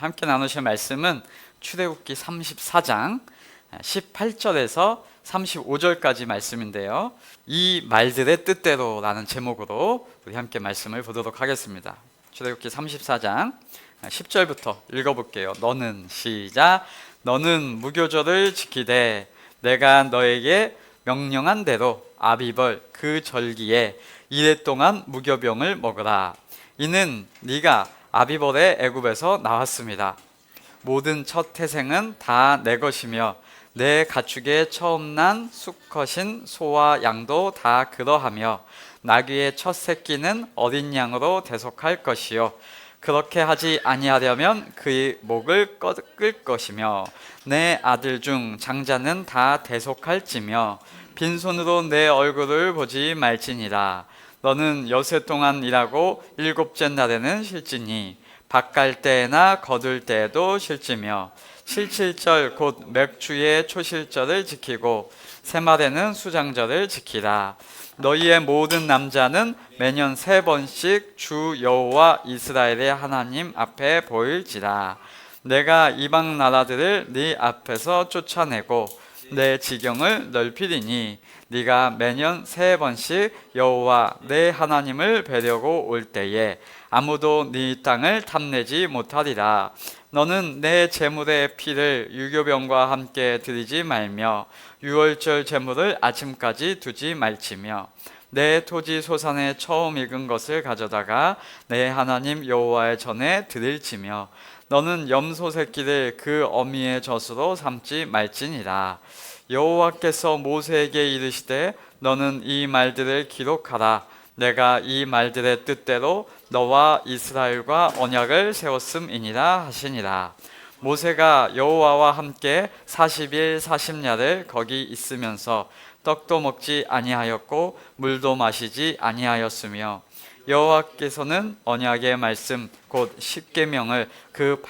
함께 나누실 말씀은 출애굽기 34장 18절에서 35절까지 말씀인데요. 이 말들의 뜻대로라는 제목으로 우리 함께 말씀을 보도록 하겠습니다. 출애굽기 34장 10절부터 읽어볼게요. 너는 시작. 너는 무교절을 지키되 내가 너에게 명령한 대로 아비벌 그 절기에 이레 동안 무교병을 먹으라. 이는 네가 아비벌의 애굽에서 나왔습니다. 모든 첫 태생은 다 내 것이며 내 가축의 처음 난 수컷인 소와 양도 다 그러하며 나귀의 첫 새끼는 어린 양으로 대속할 것이요 그렇게 하지 아니하려면 그의 목을 꺾을 것이며 내 아들 중 장자는 다 대속할지며 빈손으로 내 얼굴을 보지 말지니라. 너는 여세 동안 일하고 일곱째 날에는 쉴지니 밭 갈 때나 거둘 때에도 쉴지며 칠칠절 곧 맥주의 초실절을 지키고 새말에는 수장절을 지키라. 너희의 모든 남자는 매년 3번씩 주 여호와 이스라엘의 하나님 앞에 보일지라. 내가 이방 나라들을 네 앞에서 쫓아내고 내 지경을 넓히리니 네가 매년 3번씩 여호와 내 하나님을 뵈려고 올 때에 아무도 네 땅을 탐내지 못하리라. 너는 내 제물의 피를 유교병과 함께 드리지 말며 유월절 제물을 아침까지 두지 말지며 내 토지 소산의 처음 익은 것을 가져다가 내 하나님 여호와의 전에 드릴지며 너는 염소 새끼를 그 어미의 젖으로 삼지 말지니라. 여호와께서 모세에게 이르시되 너는 이 말들을 기록하라. 내가 이 말들의 뜻대로 너와 이스라엘과 언약을 세웠음이니라 하시니라. 모세가 여호와와 함께 40일 40야를 거기 있으면서 떡도 먹지 아니하였고 물도 마시지 아니하였으며 여호와께서는 언약의 말씀 곧 십계명을 그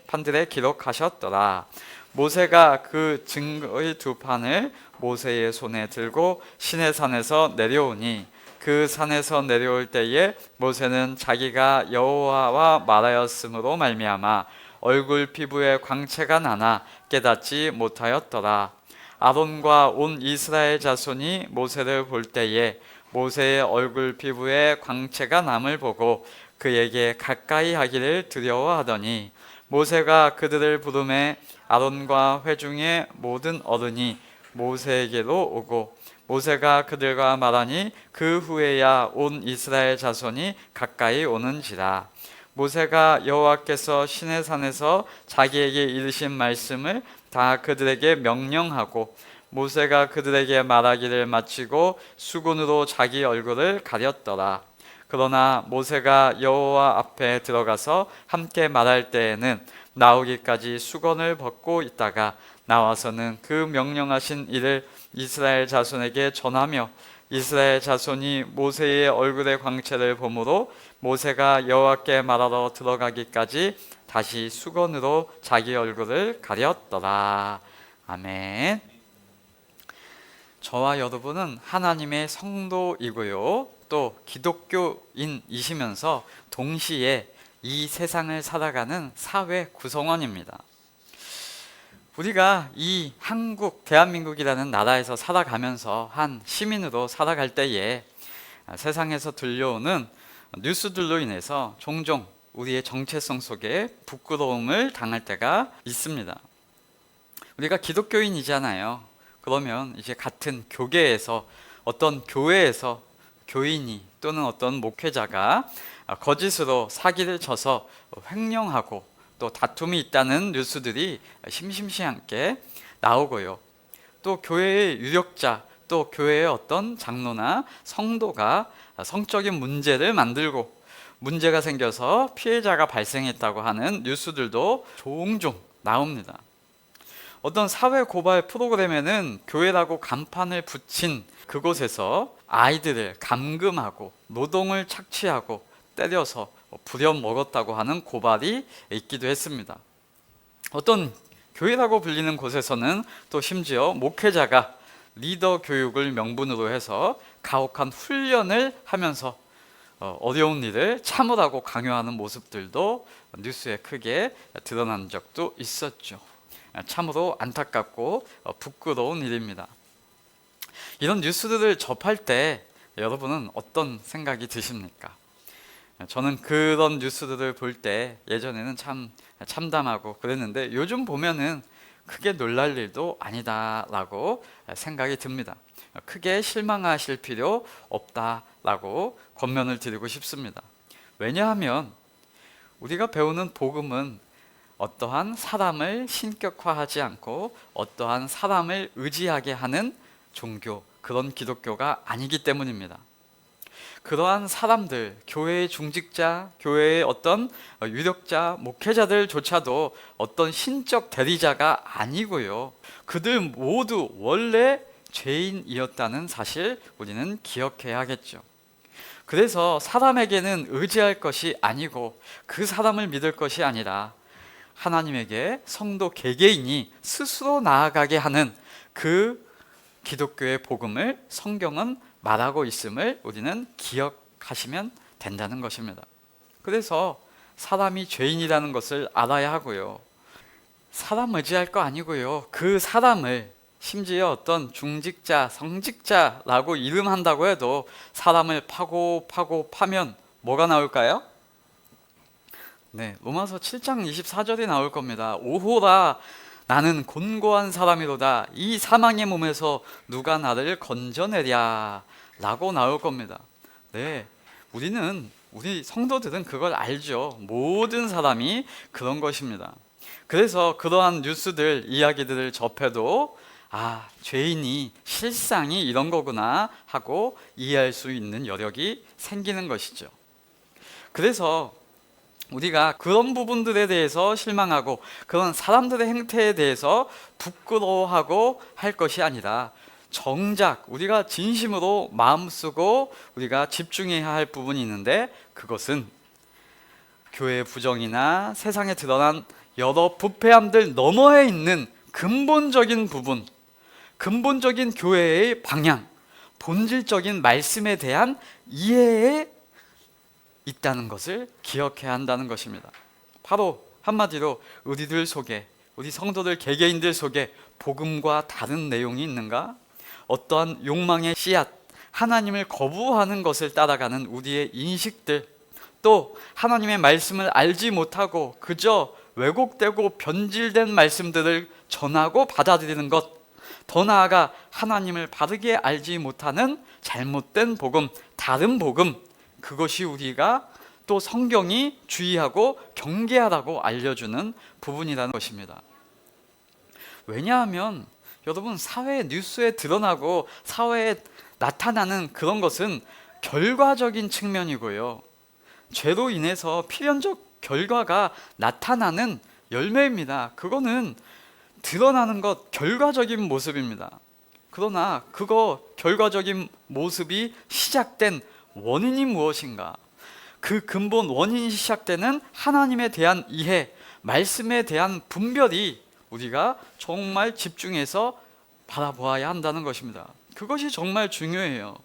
판들에 기록하셨더라. 모세가 그 증거의 2판을 모세의 손에 들고 시내산에서 내려오니 그 산에서 내려올 때에 모세는 자기가 여호와와 말하였으므로 말미암아 얼굴 피부에 광채가 나나 깨닫지 못하였더라. 아론과 온 이스라엘 자손이 모세를 볼 때에 모세의 얼굴 피부에 광채가 남을 보고 그에게 가까이 하기를 두려워하더니 모세가 그들을 부르매 아론과 회중의 모든 어른이 모세에게로 오고 모세가 그들과 말하니 그 후에야 온 이스라엘 자손이 가까이 오는지라. 모세가 여호와께서 시내산에서 자기에게 이르신 말씀을 다 그들에게 명령하고 모세가 그들에게 말하기를 마치고 수건으로 자기 얼굴을 가렸더라. 그러나 모세가 여호와 앞에 들어가서 함께 말할 때에는 나오기까지 수건을 벗고 있다가 나와서는 그 명령하신 일을 이스라엘 자손에게 전하며 이스라엘 자손이 모세의 얼굴의 광채를 보므로 모세가 여호와께 말하러 들어가기까지 다시 수건으로 자기 얼굴을 가렸더라. 아멘. 저와 여러분은 하나님의 성도이고요, 또 기독교인이시면서 동시에 이 세상을 살아가는 사회 구성원입니다. 우리가 이 한국, 대한민국이라는 나라에서 살아가면서 한 시민으로 살아갈 때에 세상에서 들려오는 뉴스들로 인해서 종종 우리의 정체성 속에 부끄러움을 당할 때가 있습니다. 우리가 기독교인이잖아요. 그러면 이제 같은 교계에서 어떤 교회에서 교인이 또는 어떤 목회자가 거짓으로 사기를 쳐서 횡령하고 또 다툼이 있다는 뉴스들이 심심치 않게 나오고요. 또 교회의 유력자, 또 교회의 어떤 장로나 성도가 성적인 문제를 만들고 문제가 생겨서 피해자가 발생했다고 하는 뉴스들도 종종 나옵니다. 어떤 사회 고발 프로그램에는 교회라고 간판을 붙인 그곳에서 아이들을 감금하고 노동을 착취하고 때려서 부려먹었다고 하는 고발이 있기도 했습니다. 어떤 교회라고 불리는 곳에서는 또 심지어 목회자가 리더 교육을 명분으로 해서 가혹한 훈련을 하면서 어려운 일을 참으라고 강요하는 모습들도 뉴스에 크게 드러난 적도 있었죠. 참으로 안타깝고 부끄러운 일입니다. 이런 뉴스들을 접할 때 여러분은 어떤 생각이 드십니까? 저는 그런 뉴스들을 볼 때 예전에는 참 참담하고 그랬는데 요즘 보면은 크게 놀랄 일도 아니다라고 생각이 듭니다. 크게 실망하실 필요 없다라고 권면을 드리고 싶습니다. 왜냐하면 우리가 배우는 복음은 어떠한 사람을 신격화하지 않고 어떠한 사람을 의지하게 하는 종교, 그런 기독교가 아니기 때문입니다. 그러한 사람들, 교회의 중직자, 교회의 어떤 유력자, 목회자들조차도 어떤 신적 대리자가 아니고요. 그들 모두 원래 죄인이었다는 사실 우리는 기억해야겠죠. 그래서 사람에게는 의지할 것이 아니고 그 사람을 믿을 것이 아니라 하나님에게 성도 개개인이 스스로 나아가게 하는 그 기독교의 복음을 성경은 말하고 있음을 우리는 기억하시면 된다는 것입니다. 그래서 사람이 죄인이라는 것을 알아야 하고요. 사람 의지할 거 아니고요. 그 사람을 심지어 어떤 중직자, 성직자라고 이름한다고 해도 사람을 파면 뭐가 나올까요? 네, 로마서 7장 24절이 나올 겁니다. 오호라 나는 곤고한 사람이로다 이 사망의 몸에서 누가 나를 건져내랴 라고 나올 겁니다. 네, 우리 성도들은 그걸 알죠. 모든 사람이 그런 것입니다. 그래서 그러한 뉴스들, 이야기들을 접해도 죄인이 실상이 이런 거구나 하고 이해할 수 있는 여력이 생기는 것이죠. 그래서 우리가 그런 부분들에 대해서 실망하고 그런 사람들의 행태에 대해서 부끄러워하고 할 것이 아니라 정작 우리가 진심으로 마음 쓰고 우리가 집중해야 할 부분이 있는데 그것은 교회의 부정이나 세상에 드러난 여러 부패함들 너머에 있는 근본적인 부분, 근본적인 교회의 방향, 본질적인 말씀에 대한 이해에 있다는 것을 기억해야 한다는 것입니다. 바로 한마디로 우리들 속에, 우리 성도들 개개인들 속에 복음과 다른 내용이 있는가? 어떠한 욕망의 씨앗, 하나님을 거부하는 것을 따라가는 우리의 인식들, 또 하나님의 말씀을 알지 못하고 그저 왜곡되고 변질된 말씀들을 전하고 받아들이는 것, 더 나아가 하나님을 바르게 알지 못하는 잘못된 복음, 다른 복음, 그것이 우리가 또 성경이 주의하고 경계하라고 알려주는 부분이라는 것입니다. 왜냐하면 여러분, 사회 뉴스에 드러나고 사회에 나타나는 그런 것은 결과적인 측면이고요. 죄로 인해서 필연적 결과가 나타나는 열매입니다. 그거는 드러나는 것, 결과적인 모습입니다. 그러나 그거 결과적인 모습이 시작된 원인이 무엇인가? 그 근본 원인이 시작되는 하나님에 대한 이해, 말씀에 대한 분별이 우리가 정말 집중해서 바라보아야 한다는 것입니다. 그것이 정말 중요해요.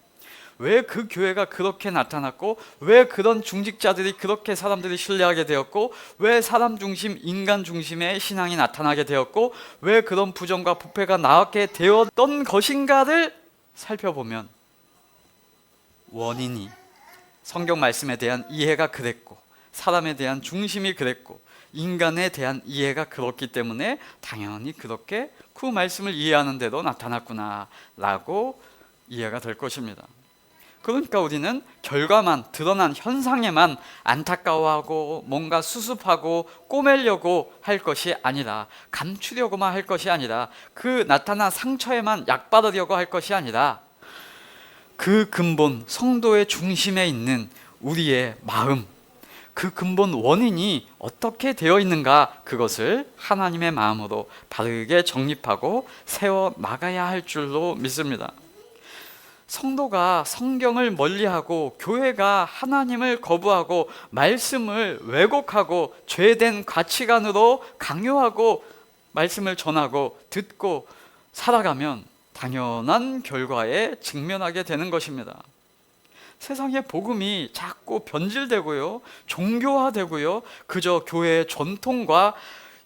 왜 그 교회가 그렇게 나타났고, 왜 그런 중직자들이 그렇게 사람들이 신뢰하게 되었고, 왜 사람 중심, 인간 중심의 신앙이 나타나게 되었고, 왜 그런 부정과 부패가 나게 되었던 것인가를 살펴보면 원인이 성경 말씀에 대한 이해가 그랬고, 사람에 대한 중심이 그랬고, 인간에 대한 이해가 그렇기 때문에 당연히 그렇게 그 말씀을 이해하는 대로 나타났구나 라고 이해가 될 것입니다. 그러니까 우리는 결과만, 드러난 현상에만 안타까워하고 뭔가 수습하고 꼬매려고 할 것이 아니라, 감추려고만 할 것이 아니라, 그 나타난 상처에만 약 바르려고 할 것이 아니라 그 근본, 성도의 중심에 있는 우리의 마음, 그 근본 원인이 어떻게 되어 있는가, 그것을 하나님의 마음으로 바르게 정립하고 세워 나가야 할 줄로 믿습니다. 성도가 성경을 멀리하고 교회가 하나님을 거부하고 말씀을 왜곡하고 죄된 가치관으로 강요하고 말씀을 전하고 듣고 살아가면 당연한 결과에 직면하게 되는 것입니다. 세상에 복음이 자꾸 변질되고요, 종교화되고요, 그저 교회의 전통과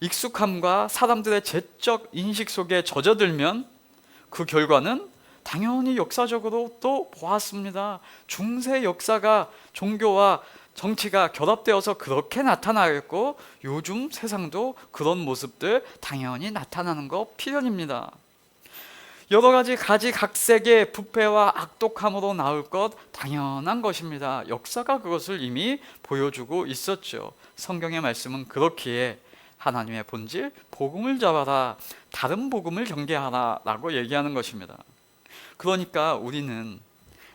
익숙함과 사람들의 제적 인식 속에 젖어들면 그 결과는 당연히 역사적으로 또 보았습니다. 중세 역사가 종교와 정치가 결합되어서 그렇게 나타나겠고, 요즘 세상도 그런 모습들 당연히 나타나는 거 필연입니다. 여러 가지 가지각색의 부패와 악독함으로 나올 것 당연한 것입니다. 역사가 그것을 이미 보여주고 있었죠. 성경의 말씀은 그렇기에 하나님의 본질, 복음을 잡아라, 다른 복음을 경계하라 라고 얘기하는 것입니다. 그러니까 우리는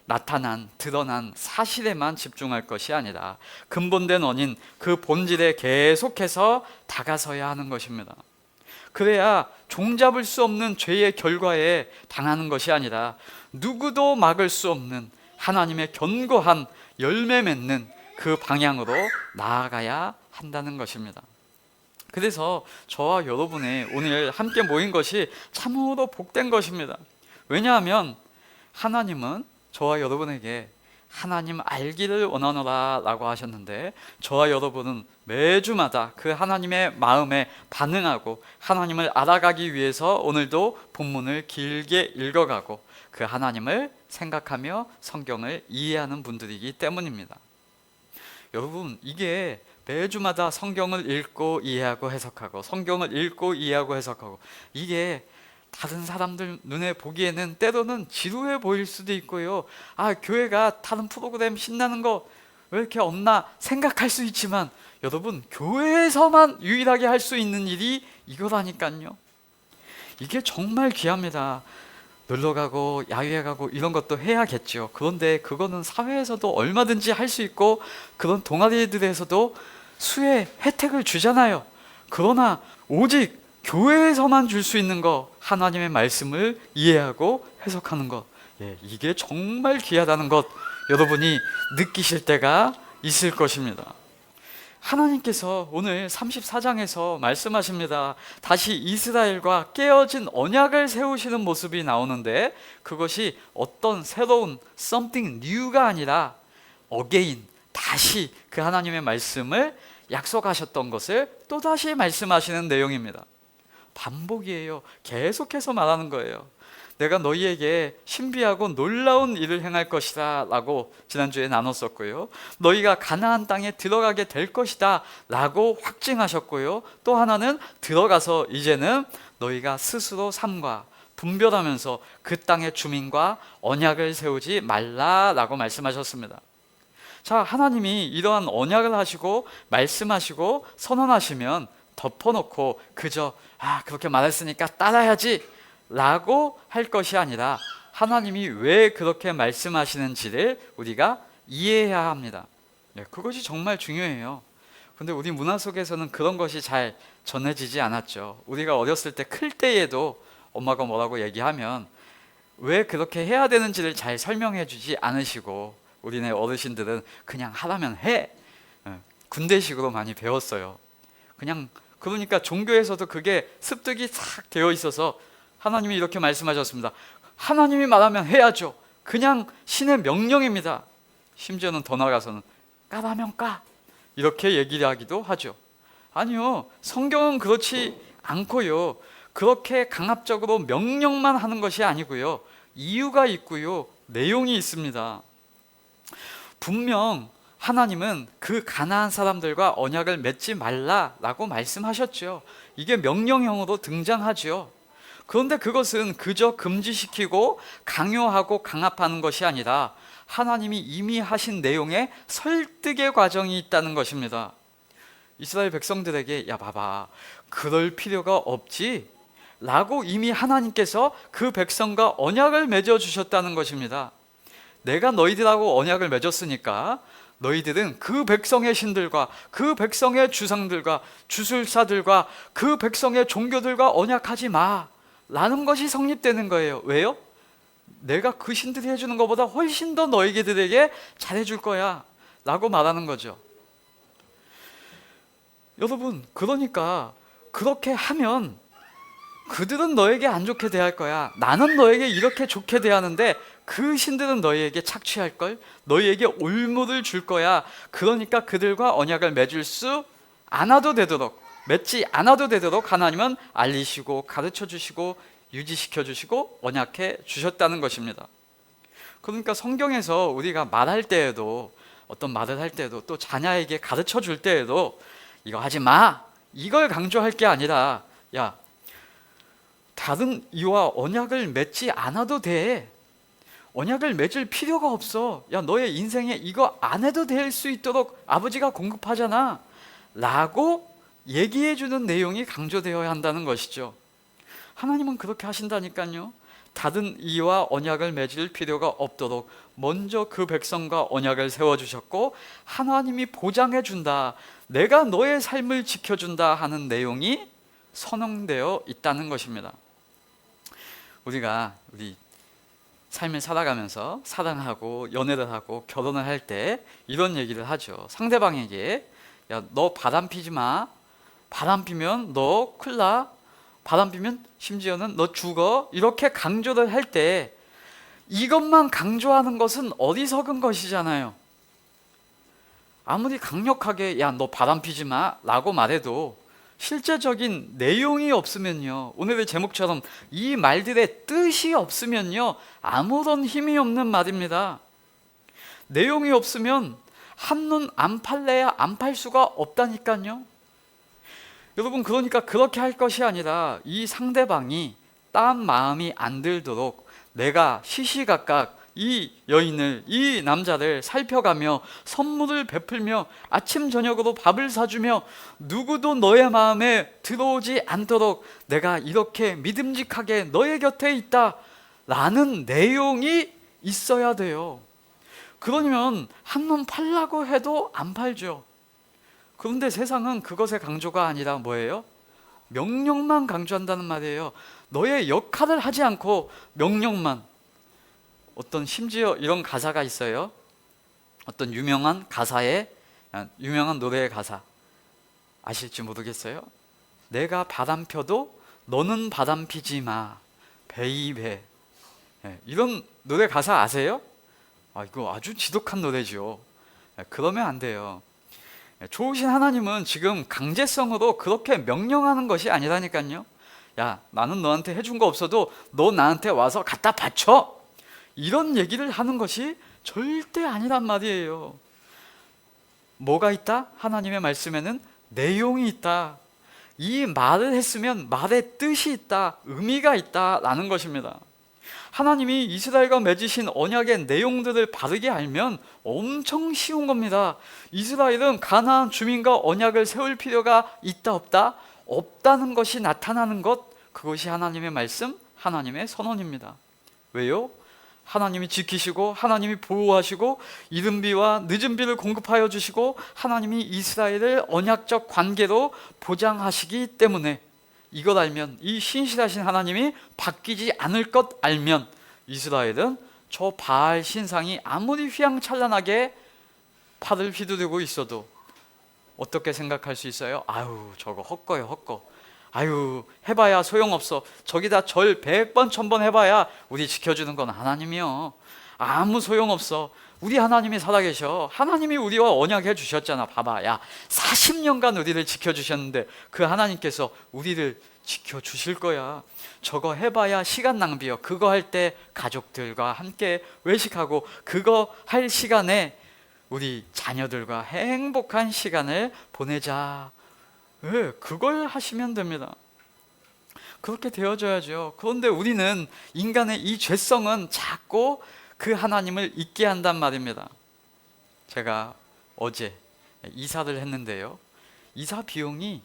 나타난, 드러난 사실에만 집중할 것이 아니라 근본된 원인, 그 본질에 계속해서 다가서야 하는 것입니다. 그래야 종잡을 수 없는 죄의 결과에 당하는 것이 아니라 누구도 막을 수 없는 하나님의 견고한 열매 맺는 그 방향으로 나아가야 한다는 것입니다. 그래서 저와 여러분의 오늘 함께 모인 것이 참으로 복된 것입니다. 왜냐하면 하나님은 저와 여러분에게 하나님 알기를 원하노라 라고 하셨는데, 저와 여러분은 매주마다 그 하나님의 마음에 반응하고 하나님을 알아가기 위해서 오늘도 본문을 길게 읽어가고 그 하나님을 생각하며 성경을 이해하는 분들이기 때문입니다. 여러분, 이게 매주마다 성경을 읽고 이해하고 해석하고, 성경을 읽고 이해하고 해석하고, 이게 다른 사람들 눈에 보기에는 때로는 지루해 보일 수도 있고요, 교회가 다른 프로그램 신나는 거 왜 이렇게 없나 생각할 수 있지만, 여러분, 교회에서만 유일하게 할 수 있는 일이 이거라니까요. 이게 정말 귀합니다. 놀러가고 야유회 가고 이런 것도 해야겠죠. 그런데 그거는 사회에서도 얼마든지 할 수 있고, 그런 동아리들에서도 수혜 혜택을 주잖아요. 그러나 오직 교회에서만 줄 수 있는 거, 하나님의 말씀을 이해하고 해석하는 것, 이게 정말 귀하다는 것 여러분이 느끼실 때가 있을 것입니다. 하나님께서 오늘 34장에서 말씀하십니다. 다시 이스라엘과 깨어진 언약을 세우시는 모습이 나오는데, 그것이 어떤 새로운 something new가 아니라 again, 다시 그 하나님의 말씀을 약속하셨던 것을 또다시 말씀하시는 내용입니다. 반복이에요. 계속해서 말하는 거예요. 내가 너희에게 신비하고 놀라운 일을 행할 것이다 라고 지난주에 나눴었고요, 너희가 가나안 땅에 들어가게 될 것이다 라고 확증하셨고요, 또 하나는 들어가서 이제는 너희가 스스로 삼가 분별하면서 그 땅의 주민과 언약을 세우지 말라 라고 말씀하셨습니다. 자, 하나님이 이러한 언약을 하시고 말씀하시고 선언하시면 덮어놓고 그저 그렇게 말했으니까 따라야지 라고 할 것이 아니라, 하나님이 왜 그렇게 말씀하시는지를 우리가 이해해야 합니다. 그것이 정말 중요해요. 근데 우리 문화 속에서는 그런 것이 잘 전해지지 않았죠. 우리가 어렸을 때 클 때에도 엄마가 뭐라고 얘기하면 왜 그렇게 해야 되는지를 잘 설명해 주지 않으시고, 우리네 어르신들은 그냥 하라면 해, 군대식으로 많이 배웠어요. 그러니까 종교에서도 그게 습득이 싹 되어 있어서 하나님이 이렇게 말씀하셨습니다. 하나님이 말하면 해야죠. 그냥 신의 명령입니다. 심지어는 더 나아가서는 까라면 까, 이렇게 얘기를 하기도 하죠. 아니요, 성경은 그렇지 않고요, 그렇게 강압적으로 명령만 하는 것이 아니고요, 이유가 있고요, 내용이 있습니다. 분명 하나님은 그 가나안 사람들과 언약을 맺지 말라라고 말씀하셨죠. 이게 명령형으로 등장하죠. 그런데 그것은 그저 금지시키고 강요하고 강압하는 것이 아니라 하나님이 이미 하신 내용에 설득의 과정이 있다는 것입니다. 이스라엘 백성들에게 봐봐, 그럴 필요가 없지 라고 이미 하나님께서 그 백성과 언약을 맺어주셨다는 것입니다. 내가 너희들하고 언약을 맺었으니까 너희들은 그 백성의 신들과 그 백성의 주상들과 주술사들과 그 백성의 종교들과 언약하지 마 라는 것이 성립되는 거예요. 왜요? 내가 그 신들이 해주는 것보다 훨씬 더 너희들에게 잘해줄 거야 라고 말하는 거죠. 여러분, 그러니까 그렇게 하면 그들은 너에게 안 좋게 대할 거야, 나는 너에게 이렇게 좋게 대하는데 그 신들은 너희에게 착취할 걸, 너희에게 올무를 줄 거야. 그러니까 그들과 언약을 맺을 수 않아도 되도록, 맺지 않아도 되도록 하나님은 알리시고 가르쳐 주시고 유지시켜 주시고 언약해 주셨다는 것입니다. 그러니까 성경에서 우리가 말할 때에도, 어떤 말을 할 때에도, 또 자녀에게 가르쳐 줄 때에도 이거 하지 마, 이걸 강조할 게 아니라, 야, 다른 이와 언약을 맺지 않아도 돼. 언약을 맺을 필요가 없어. 야, 너의 인생에 이거 안 해도 될 수 있도록 아버지가 공급하잖아 라고 얘기해 주는 내용이 강조되어야 한다는 것이죠. 하나님은 그렇게 하신다니까요. 다른 이와 언약을 맺을 필요가 없도록 먼저 그 백성과 언약을 세워주셨고, 하나님이 보장해 준다, 내가 너의 삶을 지켜준다 하는 내용이 선언되어 있다는 것입니다. 우리가 우리 삶을 살아가면서 사랑하고 연애를 하고 결혼을 할 때 이런 얘기를 하죠. 상대방에게, 야, 너 바람 피지 마, 바람 피면 너 큰일 나, 바람 피면 심지어는 너 죽어, 이렇게 강조를 할 때 이것만 강조하는 것은 어리석은 것이잖아요. 아무리 강력하게 야, 너 바람 피지 마 라고 말해도 실제적인 내용이 없으면요, 오늘의 제목처럼 이 말들의 뜻이 없으면요, 아무런 힘이 없는 말입니다. 내용이 없으면 한눈 안 팔래야 안 팔 수가 없다니까요. 여러분, 그러니까 그렇게 할 것이 아니라 이 상대방이 딴 마음이 안 들도록 내가 시시각각 이 여인을, 이 남자를 살펴가며 선물을 베풀며 아침 저녁으로 밥을 사주며 누구도 너의 마음에 들어오지 않도록 내가 이렇게 믿음직하게 너의 곁에 있다 라는 내용이 있어야 돼요. 그러면 한눈 팔라고 해도 안 팔죠. 그런데 세상은 그것의 강조가 아니라 뭐예요? 명령만 강조한다는 말이에요. 너의 역할을 하지 않고 명령만. 어떤, 심지어 이런 가사가 있어요. 어떤 유명한 가사의, 유명한 노래의 가사 아실지 모르겠어요. 내가 바람 펴도 너는 바람 피지 마 베이베. 이런 노래 가사 아세요? 이거 아주 지독한 노래죠. 그러면 안 돼요. 좋으신 하나님은 지금 강제성으로 그렇게 명령하는 것이 아니라니까요. 야, 나는 너한테 해준 거 없어도 너 나한테 와서 갖다 바쳐, 이런 얘기를 하는 것이 절대 아니란 말이에요. 뭐가 있다? 하나님의 말씀에는 내용이 있다. 이 말을 했으면 말의 뜻이 있다, 의미가 있다라는 것입니다. 하나님이 이스라엘과 맺으신 언약의 내용들을 바르게 알면 엄청 쉬운 겁니다. 이스라엘은 가나안 주민과 언약을 세울 필요가 있다 없다? 없다는 것이 나타나는 것, 그것이 하나님의 말씀, 하나님의 선언입니다. 왜요? 하나님이 지키시고 하나님이 보호하시고 이른 비와 늦은 비를 공급하여 주시고 하나님이 이스라엘을 언약적 관계로 보장하시기 때문에, 이걸 알면, 이 신실하신 하나님이 바뀌지 않을 것 알면 이스라엘은 저 바알 신상이 아무리 휘황찬란하게 팔을 휘두르고 있어도 어떻게 생각할 수 있어요? 아유, 저거 헛거요, 헛거. 아유, 해봐야 소용없어. 저기다 절 100번 1000번 해봐야 우리 지켜주는 건 하나님이요, 아무 소용없어. 우리 하나님이 살아계셔. 하나님이 우리와 언약해 주셨잖아. 봐봐, 야, 40년간 우리를 지켜주셨는데 그 하나님께서 우리를 지켜주실 거야. 저거 해봐야 시간 낭비요. 그거 할 때 가족들과 함께 외식하고, 그거 할 시간에 우리 자녀들과 행복한 시간을 보내자. 왜? 그걸 하시면 됩니다. 그렇게 되어져야죠. 그런데 우리는, 인간의 이 죄성은 자꾸 그 하나님을 잊게 한단 말입니다. 제가 어제 이사를 했는데요, 이사 비용이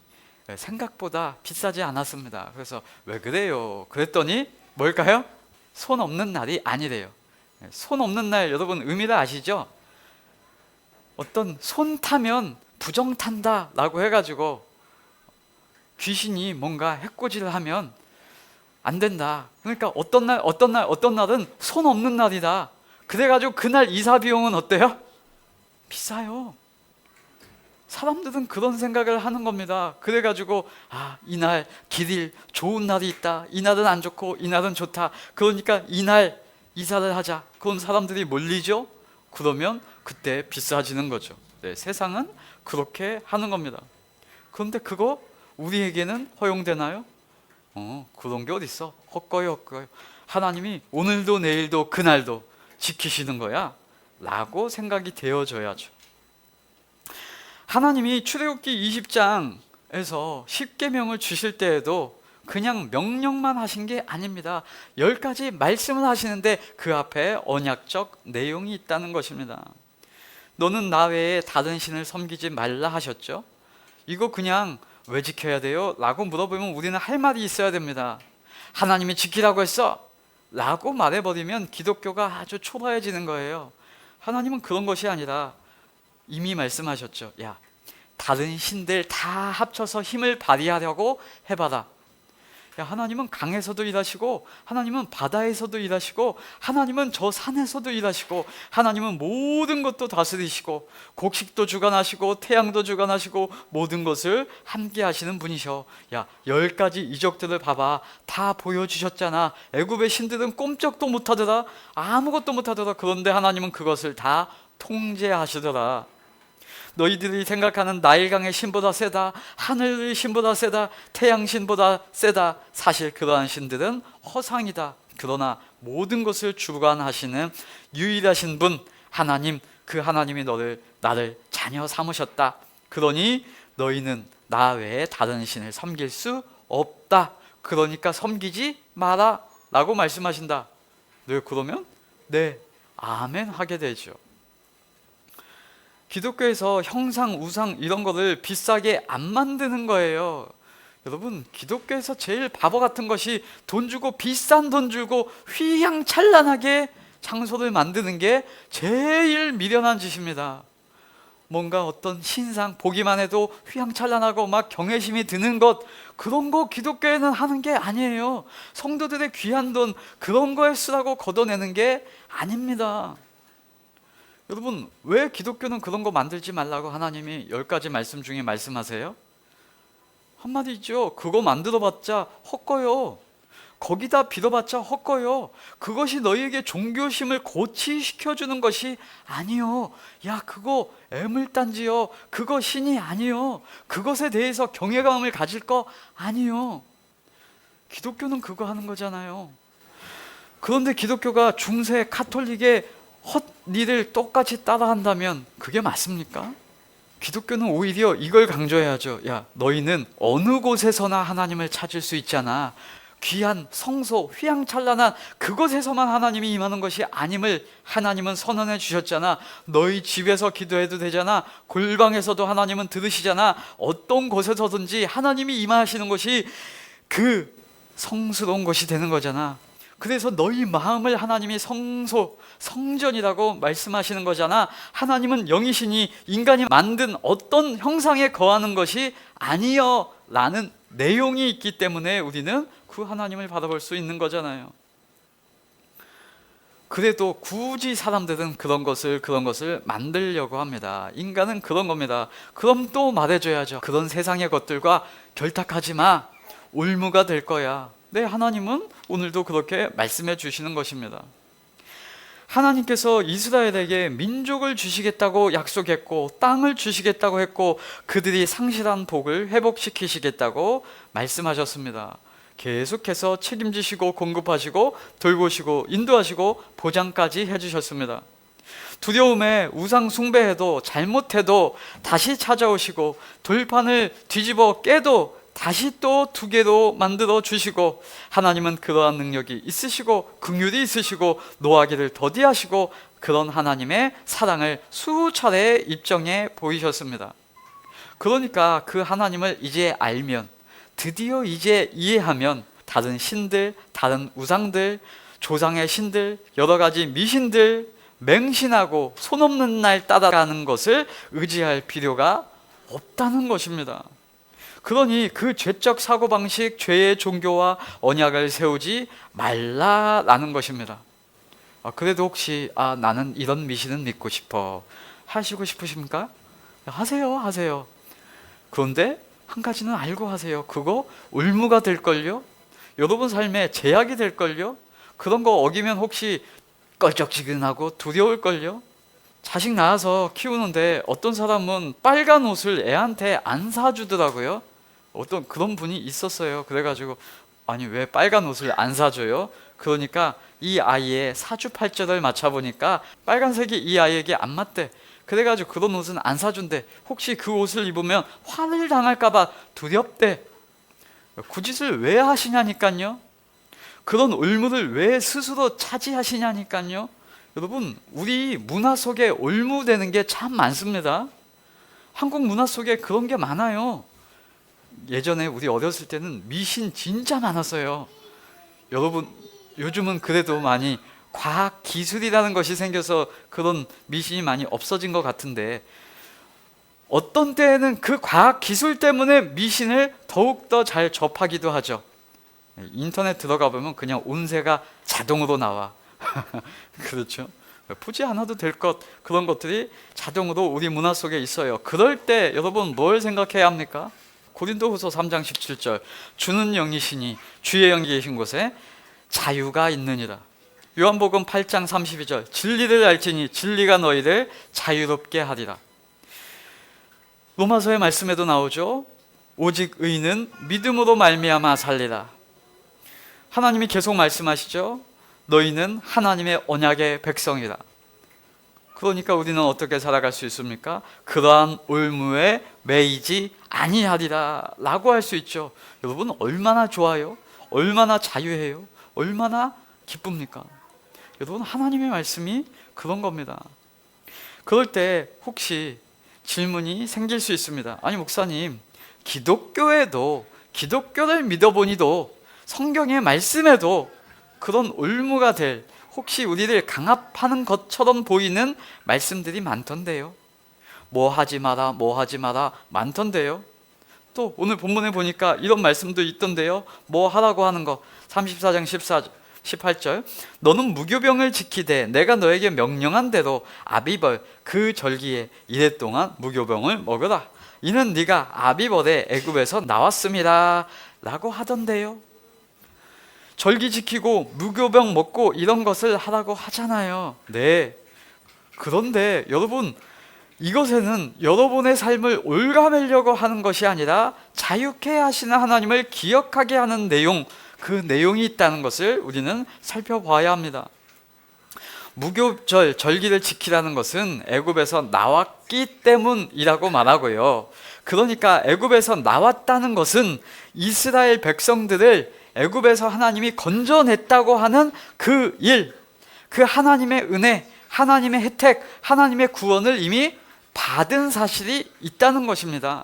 생각보다 비싸지 않았습니다. 그래서 왜 그래요? 그랬더니 뭘까요? 손 없는 날이 아니래요. 손 없는 날, 여러분 의미를 아시죠? 어떤 손 타면 부정 탄다 라고 해가지고 귀신이 뭔가 해코지를 하면 안 된다. 그러니까 어떤 날은 손 없는 날이다. 그래가지고 그날 이사 비용은 어때요? 비싸요. 사람들은 그런 생각을 하는 겁니다. 그래가지고 이날 길일 좋은 날이 있다, 이날은 안 좋고 이날은 좋다, 그러니까 이날 이사를 하자. 그런 사람들이 몰리죠. 그러면 그때 비싸지는 거죠. 네, 세상은 그렇게 하는 겁니다. 그런데 그거 우리에게는 허용되나요? 그런 게 어딨어? 헛거요, 헛거요. 하나님이 오늘도 내일도 그날도 지키시는 거야 라고 생각이 되어져야죠. 하나님이 출애굽기 20장에서 10계명을 주실 때에도 그냥 명령만 하신 게 아닙니다. 10가지 말씀을 하시는데 그 앞에 언약적 내용이 있다는 것입니다. 너는 나 외에 다른 신을 섬기지 말라 하셨죠. 이거 그냥 왜 지켜야 돼요? 라고 물어보면 우리는 할 말이 있어야 됩니다. 하나님이 지키라고 했어 라고 말해버리면 기독교가 아주 초라해지는 거예요. 하나님은 그런 것이 아니라 이미 말씀하셨죠. 야, 다른 신들 다 합쳐서 힘을 발휘하려고 해봐라. 야, 하나님은 강에서도 일하시고 하나님은 바다에서도 일하시고 하나님은 저 산에서도 일하시고 하나님은 모든 것도 다스리시고 곡식도 주관하시고 태양도 주관하시고 모든 것을 함께 하시는 분이셔. 야, 10가지 이적들을 봐봐. 다 보여주셨잖아. 애굽의 신들은 꼼짝도 못하더라. 아무것도 못하더라. 그런데 하나님은 그것을 다 통제하시더라. 너희들이 생각하는 나일강의 신보다 세다, 하늘의 신보다 세다, 태양 신보다 세다. 사실 그러한 신들은 허상이다. 그러나 모든 것을 주관하시는 유일하신 분 하나님, 그 하나님이 나를 자녀 삼으셨다. 그러니 너희는 나 외에 다른 신을 섬길 수 없다. 그러니까 섬기지 마라 라고 말씀하신다. 네, 그러면 네, 아멘 하게 되죠. 기독교에서 형상, 우상 이런 거를 비싸게 안 만드는 거예요. 여러분, 기독교에서 제일 바보 같은 것이 돈 주고 비싼 돈 주고 휘황찬란하게 장소를 만드는 게 제일 미련한 짓입니다. 뭔가 어떤 신상 보기만 해도 휘황찬란하고 막 경외심이 드는 것, 그런 거 기독교에는 하는 게 아니에요. 성도들의 귀한 돈 그런 거에 쓰라고 걷어내는 게 아닙니다. 여러분, 왜 기독교는 그런 거 만들지 말라고 하나님이 10가지 말씀 중에 말씀하세요? 한마디 있죠. 그거 만들어봤자 헛거요. 거기다 빌어봤자 헛거요. 그것이 너희에게 종교심을 고취시켜주는 것이 아니요. 야, 그거 애물단지요. 그거 신이 아니요. 그것에 대해서 경외감을 가질 거 아니요. 기독교는 그거 하는 거잖아요. 그런데 기독교가 중세 카톨릭의 헛일을 똑같이 따라한다면 그게 맞습니까? 기독교는 오히려 이걸 강조해야죠. 야, 너희는 어느 곳에서나 하나님을 찾을 수 있잖아. 귀한 성소, 휘황찬란한 그곳에서만 하나님이 임하는 것이 아님을 하나님은 선언해 주셨잖아. 너희 집에서 기도해도 되잖아. 골방에서도 하나님은 들으시잖아. 어떤 곳에서든지 하나님이 임하시는 것이 그 성스러운 것이 되는 거잖아. 그래서 너희 마음을 하나님이 성소, 성전이라고 말씀하시는 거잖아. 하나님은 영이시니 인간이 만든 어떤 형상에 거하는 것이 아니여 라는 내용이 있기 때문에 우리는 그 하나님을 바라볼 수 있는 거잖아요. 그래도 굳이 사람들은 그런 것을 만들려고 합니다. 인간은 그런 겁니다. 그럼 또 말해줘야죠. 그런 세상의 것들과 결탁하지 마. 올무가 될 거야. 네, 하나님은 오늘도 그렇게 말씀해 주시는 것입니다. 하나님께서 이스라엘에게 민족을 주시겠다고 약속했고 땅을 주시겠다고 했고 그들이 상실한 복을 회복시키시겠다고 말씀하셨습니다. 계속해서 책임지시고 공급하시고 돌보시고 인도하시고 보장까지 해주셨습니다. 두려움에 우상 숭배해도 잘못해도 다시 찾아오시고 돌판을 뒤집어 깨도 다시 또 2개로 만들어 주시고 하나님은 그러한 능력이 있으시고 긍휼이 있으시고 노하기를 더디하시고 그런 하나님의 사랑을 수차례 입증해 보이셨습니다. 그러니까 그 하나님을 이제 알면, 드디어 이제 이해하면 다른 신들, 다른 우상들, 조상의 신들, 여러 가지 미신들 맹신하고 손 없는 날 따라가는 것을 의지할 필요가 없다는 것입니다. 그러니 그 죄적 사고방식, 죄의 종교와 언약을 세우지 말라라는 것입니다. 그래도 혹시 나는 이런 미신은 믿고 싶어 하시고 싶으십니까? 하세요. 그런데 한 가지는 알고 하세요. 그거 올무가 될걸요? 여러분 삶에 제약이 될걸요? 그런 거 어기면 혹시 껄쩍지근하고 두려울걸요. 자식 낳아서 키우는데 어떤 사람은 빨간 옷을 애한테 안 사주더라고요. 어떤 그런 분이 있었어요. 그래가지고 아니 왜 빨간 옷을 안 사줘요? 그러니까 이 아이의 사주팔절을 맞춰보니까 빨간색이 이 아이에게 안 맞대. 그래가지고 그런 옷은 안 사준대. 혹시 그 옷을 입으면 화를 당할까봐 두렵대. 그 짓을 왜 하시냐니까요. 그런 올무를 왜 스스로 차지하시냐니까요. 여러분, 우리 문화 속에 올무되는 게 참 많습니다. 한국 문화 속에 그런 게 많아요. 예전에 우리 어렸을 때는 미신 진짜 많았어요. 여러분, 요즘은 그래도 많이 과학 기술이라는 것이 생겨서 그런 미신이 많이 없어진 것 같은데, 어떤 때에는 그 과학 기술 때문에 미신을 더욱더 잘 접하기도 하죠. 인터넷 들어가 보면 그냥 운세가 자동으로 나와. 그렇죠. 보지 않아도 될 것, 그런 것들이 자동으로 우리 문화 속에 있어요. 그럴 때 여러분 뭘 생각해야 합니까? 고린도후서 3장 17절, 주는 영이시니 주의 영이 계신 곳에 자유가 있느니라. 요한복음 8장 32절, 진리를 알지니 진리가 너희를 자유롭게 하리라. 로마서의 말씀에도 나오죠. 오직 의인은 믿음으로 말미암아 살리라. 하나님이 계속 말씀하시죠. 너희는 하나님의 언약의 백성이라. 그러니까 우리는 어떻게 살아갈 수 있습니까? 그러한 올무에 매이지 아니하리라 라고 할 수 있죠. 여러분, 얼마나 좋아요? 얼마나 자유해요? 얼마나 기쁩니까? 여러분, 하나님의 말씀이 그런 겁니다. 그럴 때 혹시 질문이 생길 수 있습니다. 아니 목사님, 기독교에도, 기독교를 믿어보니도 성경의 말씀에도 그런 올무가 될, 혹시 우리를 강압하는 것처럼 보이는 말씀들이 많던데요. 뭐 하지 마라, 뭐 하지 마라 많던데요. 또 오늘 본문에 보니까 이런 말씀도 있던데요. 뭐 하라고 하는 거, 34장 18절, 너는 무교병을 지키되 내가 너에게 명령한 대로 아비벌 그 절기에 이래 동안 무교병을 먹으라. 이는 네가 아비벌에 애굽에서 나왔음이라 라고 하던데요. 절기 지키고 무교병 먹고 이런 것을 하라고 하잖아요. 네. 그런데 여러분, 이것에는 여러분의 삶을 올가매려고 하는 것이 아니라 자유케 하시는 하나님을 기억하게 하는 내용, 그 내용이 있다는 것을 우리는 살펴봐야 합니다. 무교절, 절기를 지키라는 것은 애굽에서 나왔기 때문이라고 말하고요. 그러니까 애굽에서 나왔다는 것은 이스라엘 백성들을 애굽에서 하나님이 건져냈다고 하는 그 일, 그 하나님의 은혜, 하나님의 혜택, 하나님의 구원을 이미 받은 사실이 있다는 것입니다.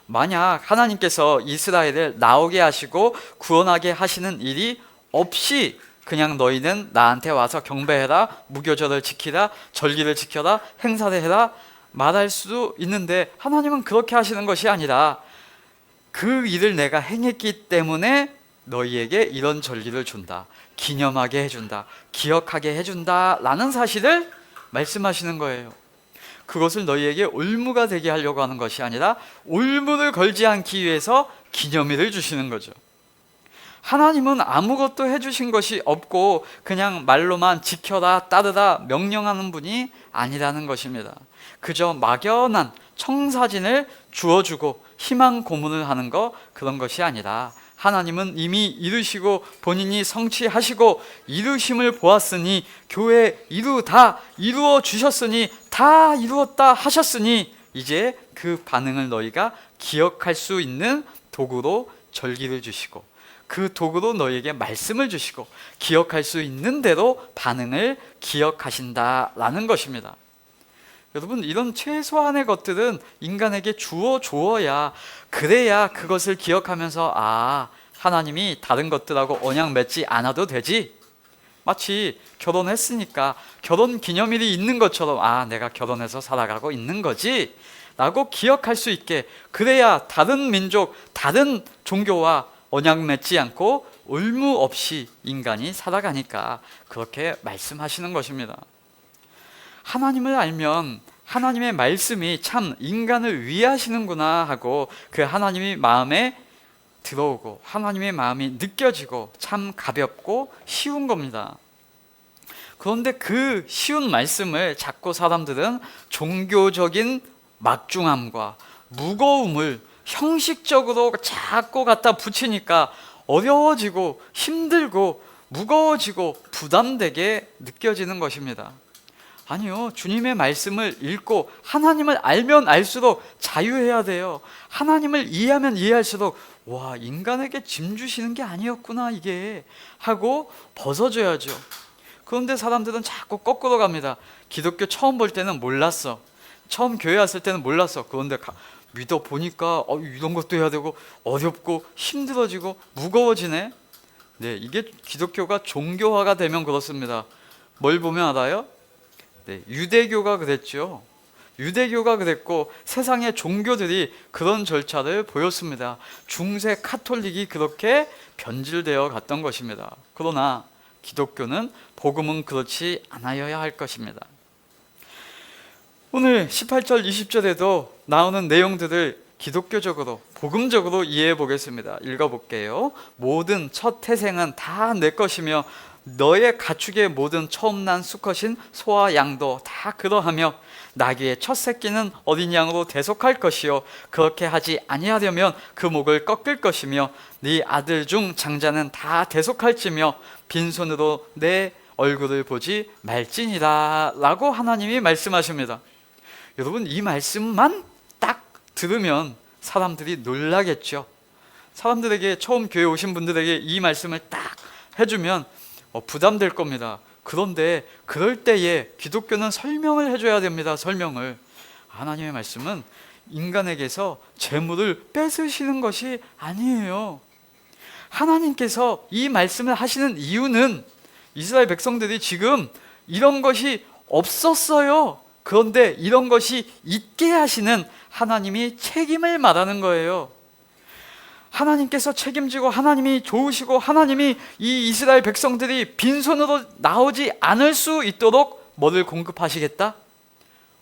만약 하나님께서 이스라엘을 나오게 하시고 구원하게 하시는 일이 없이 그냥 너희는 나한테 와서 경배해라, 무교절을 지키라, 절기를 지켜라, 행사를 해라 말할 수도 있는데, 하나님은 그렇게 하시는 것이 아니라 그 일을 내가 행했기 때문에 너희에게 이런 절기를 준다, 기념하게 해준다, 기억하게 해준다 라는 사실을 말씀하시는 거예요. 그것을 너희에게 올무가 되게 하려고 하는 것이 아니라 올무를 걸지 않기 위해서 기념일을 주시는 거죠. 하나님은 아무것도 해주신 것이 없고 그냥 말로만 지켜라, 따르라 명령하는 분이 아니라는 것입니다. 그저 막연한 청사진을 주어주고 희망 고문을 하는 거, 그런 것이 아니라 하나님은 이미 이루시고 본인이 성취하시고 이루심을 보았으니, 교회 다 이루어 주셨으니, 다 이루었다 하셨으니 이제 그 반응을 너희가 기억할 수 있는 도구로 절기를 주시고, 그 도구로 너희에게 말씀을 주시고 기억할 수 있는 대로 반응을 기억하신다라는 것입니다. 여러분, 이런 최소한의 것들은 인간에게 주어 주어야, 그래야 그것을 기억하면서 아, 하나님이 다른 것들하고 언약 맺지 않아도 되지, 마치 결혼했으니까 결혼 기념일이 있는 것처럼 아, 내가 결혼해서 살아가고 있는 거지 라고 기억할 수 있게, 그래야 다른 민족, 다른 종교와 언약 맺지 않고 올무 없이 인간이 살아가니까 그렇게 말씀하시는 것입니다. 하나님을 알면 하나님의 말씀이 참 인간을 위하시는구나 하고 그 하나님이 마음에 들어오고 하나님의 마음이 느껴지고 참 가볍고 쉬운 겁니다. 그런데 그 쉬운 말씀을 자꾸 사람들은 종교적인 막중함과 무거움을 형식적으로 자꾸 갖다 붙이니까 어려워지고 힘들고 무거워지고 부담되게 느껴지는 것입니다. 아니요, 주님의 말씀을 읽고 하나님을 알면 알수록 자유해야 돼요. 하나님을 이해하면 이해할수록 와, 인간에게 짐 주시는 게 아니었구나 이게 하고 벗어줘야죠. 그런데 사람들은 자꾸 거꾸로 갑니다. 기독교 처음 볼 때는 몰랐어. 처음 교회 왔을 때는 몰랐어. 그런데 믿어 보니까 이런 것도 해야 되고 어렵고 힘들어지고 무거워지네. 네, 이게 기독교가 종교화가 되면 그렇습니다. 뭘 보면 알아요? 네, 유대교가 그랬죠. 유대교가 그랬고 세상의 종교들이 그런 절차를 보였습니다. 중세 카톨릭이 그렇게 변질되어 갔던 것입니다. 그러나 기독교는 복음은 그렇지 않아야 할 것입니다. 오늘 18절 20절에도 나오는 내용들을 기독교적으로 복음적으로 이해해 보겠습니다. 읽어볼게요. 모든 첫 태생은 다 내 것이며 너의 가축의 모든 처음 난 수컷인 소와 양도 다 그러하며 나귀의 첫 새끼는 어린 양으로 대속할 것이요 그렇게 하지 아니하려면 그 목을 꺾을 것이며 네 아들 중 장자는 다 대속할지며 빈손으로 내 얼굴을 보지 말지니라 라고 하나님이 말씀하십니다. 여러분, 이 말씀만 딱 들으면 사람들이 놀라겠죠. 사람들에게, 처음 교회 오신 분들에게 이 말씀을 딱 해주면 부담될 겁니다. 그런데 그럴 때에 기독교는 설명을 해줘야 됩니다. 설명을. 하나님의 말씀은 인간에게서 재물을 뺏으시는 것이 아니에요. 하나님께서 이 말씀을 하시는 이유는 이스라엘 백성들이 지금 이런 것이 없었어요. 그런데 이런 것이 있게 하시는 하나님이 책임을 말하는 거예요. 하나님께서 책임지고 하나님이 좋으시고 하나님이 이 이스라엘 백성들이 빈손으로 나오지 않을 수 있도록 뭐를 공급하시겠다?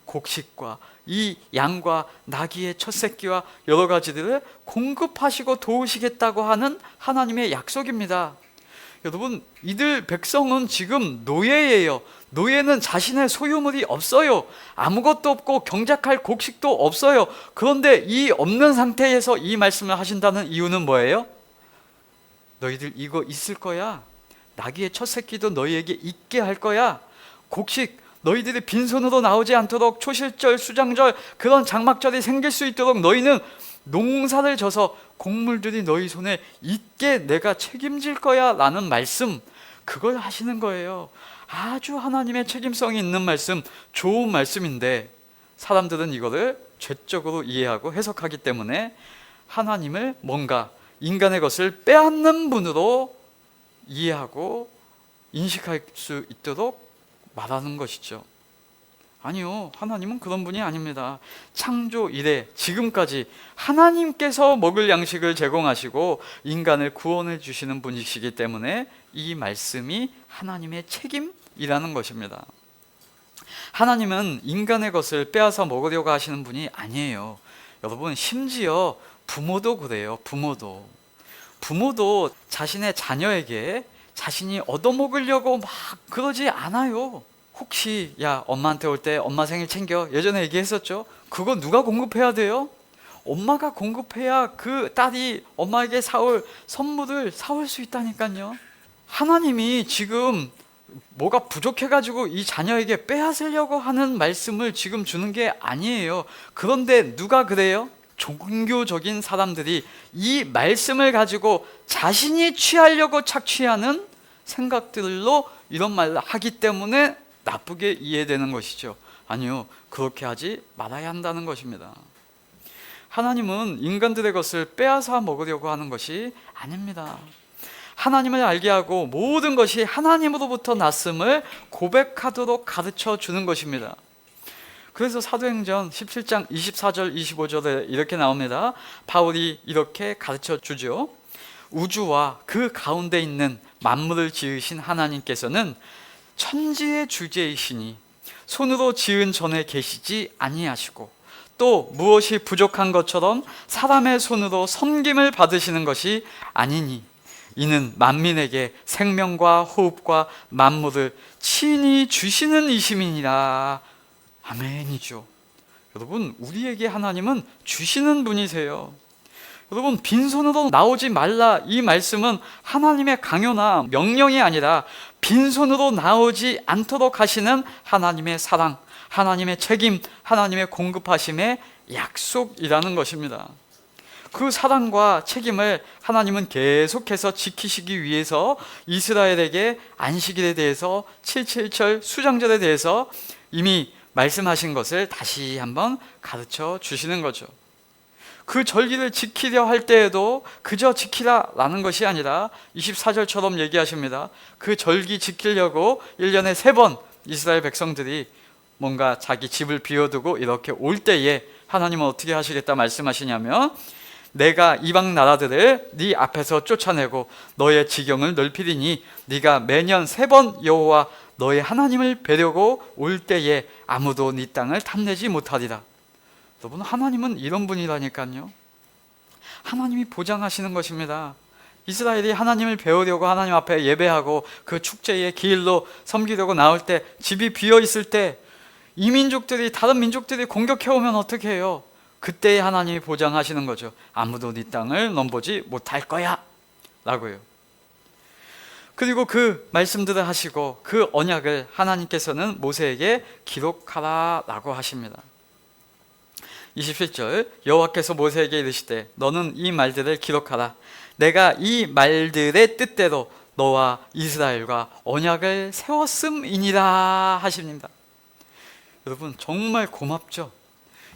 곡식과 이 양과 나귀의 첫 새끼와 여러 가지들을 공급하시고 도우시겠다고 하는 하나님의 약속입니다. 여러분, 이들 백성은 지금 노예예요. 노예는 자신의 소유물이 없어요. 아무것도 없고 경작할 곡식도 없어요. 그런데 이 없는 상태에서 이 말씀을 하신다는 이유는 뭐예요? 너희들 이거 있을 거야. 나귀의 첫 새끼도 너희에게 있게 할 거야. 곡식, 너희들이 빈손으로 나오지 않도록 초실절, 수장절, 그런 장막절이 생길 수 있도록 너희는 농사를 져서 곡물들이 너희 손에 있게 내가 책임질 거야 라는 말씀, 그걸 하시는 거예요. 아주 하나님의 책임성이 있는 말씀, 좋은 말씀인데 사람들은 이거를 죄적으로 이해하고 해석하기 때문에 하나님을 뭔가 인간의 것을 빼앗는 분으로 이해하고 인식할 수 있도록 말하는 것이죠. 아니요, 하나님은 그런 분이 아닙니다. 창조 이래 지금까지 하나님께서 먹을 양식을 제공하시고 인간을 구원해 주시는 분이시기 때문에 이 말씀이 하나님의 책임이라는 것입니다. 하나님은 인간의 것을 빼앗아 먹으려고 하시는 분이 아니에요. 여러분, 심지어 부모도 그래요. 부모도 자신의 자녀에게 자신이 얻어먹으려고 막 그러지 않아요. 혹시 야, 엄마한테 올 때 엄마 생일 챙겨, 예전에 얘기했었죠. 그거 누가 공급해야 돼요? 엄마가 공급해야 그 딸이 엄마에게 사올 선물을 사올 수 있다니까요. 하나님이 지금 뭐가 부족해가지고 이 자녀에게 빼앗으려고 하는 말씀을 지금 주는 게 아니에요. 그런데 누가 그래요? 종교적인 사람들이 이 말씀을 가지고 자신이 취하려고 착취하는 생각들로 이런 말을 하기 때문에 나쁘게 이해되는 것이죠. 아니요, 그렇게 하지 말아야 한다는 것입니다. 하나님은 인간들의 것을 빼앗아 먹으려고 하는 것이 아닙니다. 하나님을 알게 하고 모든 것이 하나님으로부터 났음을 고백하도록 가르쳐 주는 것입니다. 그래서 사도행전 17장 24절 25절에 이렇게 나옵니다. 바울이 이렇게 가르쳐 주죠. 우주와 그 가운데 있는 만물을 지으신 하나님께서는 천지의 주제이시니 손으로 지은 전에 계시지 아니하시고 또 무엇이 부족한 것처럼 사람의 손으로 섬김을 받으시는 것이 아니니 이는 만민에게 생명과 호흡과 만물을 친히 주시는 이심이니라. 아멘이죠. 여러분, 우리에게 하나님은 주시는 분이세요. 여러분, 빈손으로 나오지 말라, 이 말씀은 하나님의 강요나 명령이 아니라 빈손으로 나오지 않도록 하시는 하나님의 사랑, 하나님의 책임, 하나님의 공급하심의 약속이라는 것입니다. 그 사랑과 책임을 하나님은 계속해서 지키시기 위해서 이스라엘에게 안식일에 대해서 777 수장절에 대해서 이미 말씀하신 것을 다시 한번 가르쳐 주시는 거죠. 그 절기를 지키려 할 때에도 그저 지키라라는 것이 아니라 24절처럼 얘기하십니다. 그 절기 지키려고 1년에 3번 이스라엘 백성들이 뭔가 자기 집을 비워두고 이렇게 올 때에 하나님은 어떻게 하시겠다 말씀하시냐면, 내가 이방 나라들을 네 앞에서 쫓아내고 너의 지경을 넓히리니 네가 매년 3번 여호와 너의 하나님을 뵈려고 올 때에 아무도 네 땅을 탐내지 못하리라. 여러분, 하나님은 이런 분이라니까요. 하나님이 보장하시는 것입니다. 이스라엘이 하나님을 배우려고 하나님 앞에 예배하고 그 축제의 기일로 섬기려고 나올 때, 집이 비어 있을 때 이민족들이, 다른 민족들이 공격해 오면 어떻게 해요? 그때 하나님이 보장하시는 거죠. 아무도 네 땅을 넘보지 못할 거야 라고요. 그리고 그 말씀들을 하시고 그 언약을 하나님께서는 모세에게 기록하라 라고 하십니다. 27절, 여호와께서 모세에게 이르시되 너는 이 말들을 기록하라. 내가 이 말들의 뜻대로 너와 이스라엘과 언약을 세웠음이니라 하십니다. 여러분, 정말 고맙죠?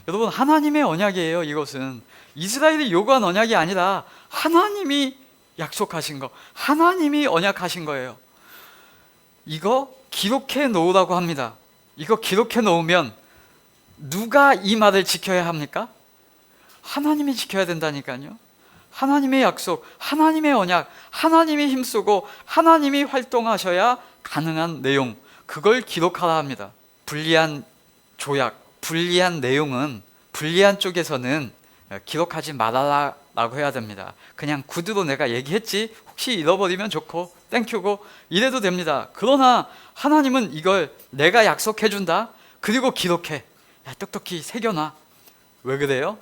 여러분, 하나님의 언약이에요. 이것은 이스라엘이 요구한 언약이 아니라 하나님이 약속하신 거, 하나님이 언약하신 거예요. 이거 기록해 놓으라고 합니다. 이거 기록해 놓으면 누가 이 말을 지켜야 합니까? 하나님이 지켜야 된다니까요. 하나님의 약속, 하나님의 언약, 하나님이 힘쓰고 하나님이 활동하셔야 가능한 내용, 그걸 기록하라 합니다. 불리한 조약, 불리한 내용은 불리한 쪽에서는 기록하지 말아라라고 해야 됩니다. 그냥 구두로 내가 얘기했지, 혹시 잃어버리면 좋고 땡큐고 이래도 됩니다. 그러나 하나님은 이걸 내가 약속해준다, 그리고 기록해. 야, 똑똑히 새겨놔. 왜 그래요?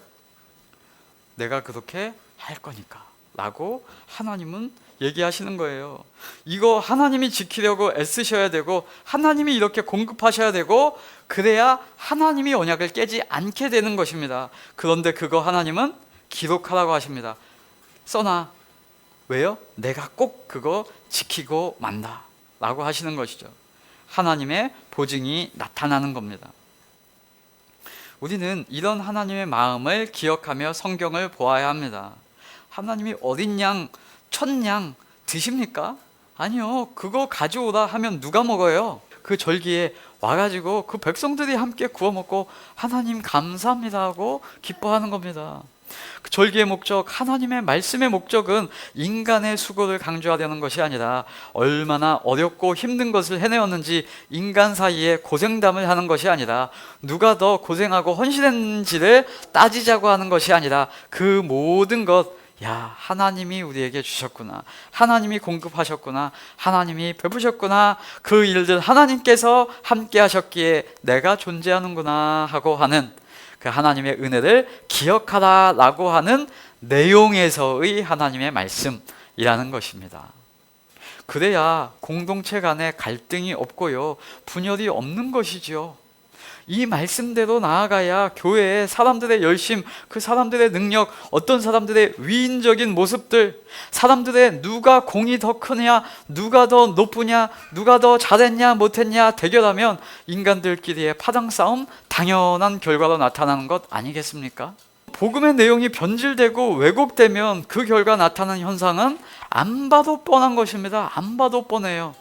내가 그렇게 할 거니까 라고 하나님은 얘기하시는 거예요. 이거 하나님이 지키려고 애쓰셔야 되고 하나님이 이렇게 공급하셔야 되고, 그래야 하나님이 언약을 깨지 않게 되는 것입니다. 그런데 그거 하나님은 기록하라고 하십니다. 써놔. 왜요? 내가 꼭 그거 지키고 만다 라고 하시는 것이죠. 하나님의 보증이 나타나는 겁니다. 우리는 이런 하나님의 마음을 기억하며 성경을 보아야 합니다. 하나님이 어린 양, 첫 양 드십니까? 아니요. 그거 가져오라 하면 누가 먹어요? 그 절기에 와가지고 그 백성들이 함께 구워 먹고 하나님 감사합니다 하고 기뻐하는 겁니다. 그 절기의 목적, 하나님의 말씀의 목적은 인간의 수고를 강조하려는 것이 아니라 얼마나 어렵고 힘든 것을 해내었는지 인간 사이에 고생담을 하는 것이 아니라 누가 더 고생하고 헌신했는지를 따지자고 하는 것이 아니라 그 모든 것, 야, 하나님이 우리에게 주셨구나, 하나님이 공급하셨구나, 하나님이 베푸셨구나, 그 일들 하나님께서 함께 하셨기에 내가 존재하는구나 하고 하는 그 하나님의 은혜를 기억하라 라고 하는 내용에서의 하나님의 말씀이라는 것입니다. 그래야 공동체 간에 갈등이 없고요, 분열이 없는 것이죠. 이 말씀대로 나아가야 교회에 사람들의 열심, 그 사람들의 능력, 어떤 사람들의 위인적인 모습들, 사람들의 누가 공이 더 크냐, 누가 더 높으냐, 누가 더 잘했냐 못했냐 대결하면 인간들끼리의 파당 싸움, 당연한 결과로 나타나는 것 아니겠습니까? 복음의 내용이 변질되고 왜곡되면 그 결과 나타나는 현상은 안 봐도 뻔한 것입니다. 안 봐도 뻔해요.